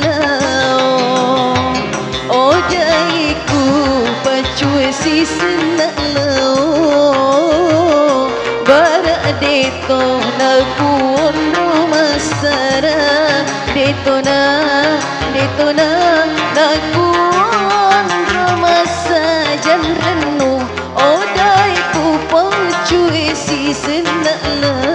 lao o dai ku pacue si senak lao bara deto na kuondo masara deto na na kuondo masa jan renu o dai ku pacue si senak lao.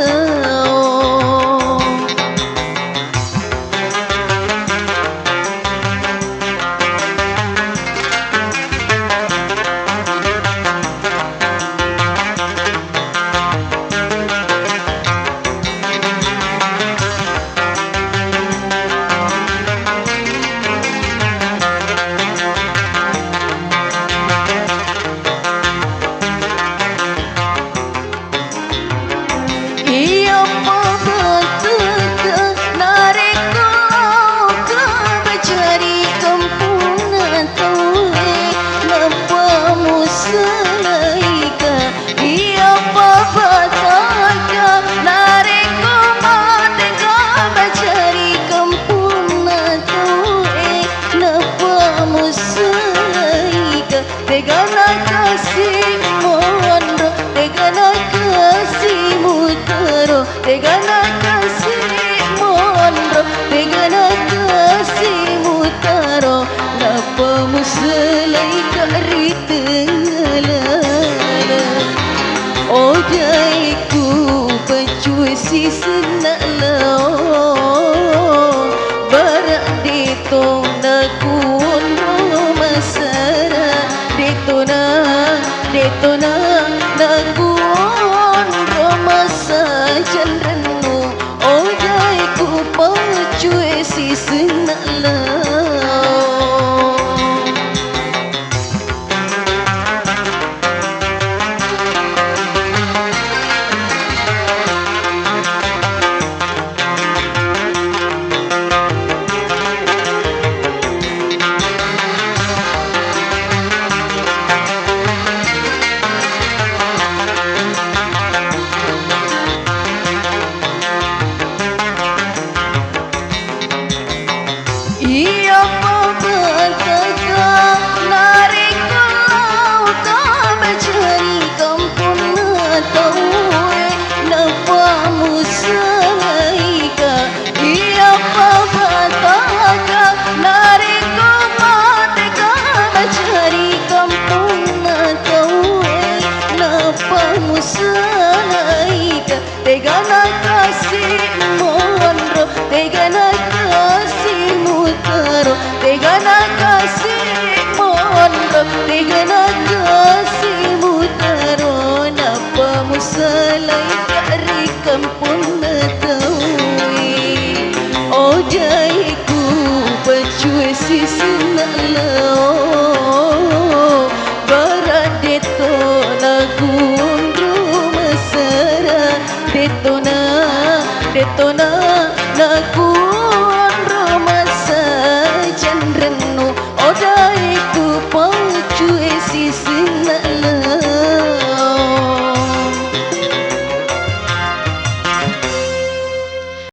Tegana kasih mondo, tegana kasih mutaro, tegana kasih mondo, tegana kasih mutaro. Napa muselai kari tengalala, oh jaiku pacue si senak lao, barak ditong naku detona naguon romasa janrenu o jai ku pacue si senak lao. Iya pabantaka narik kau tak mencari kampun tahu napa musalaika. Iya pabantaka narik kau tak mencari kampun tahu napa musalaika. Tegana kasih mondro, tegana kasih mutaro, tegana kasih mondo, tegana kasih mutaro. Napa musalai kari kampun tahu o jaiku pacue si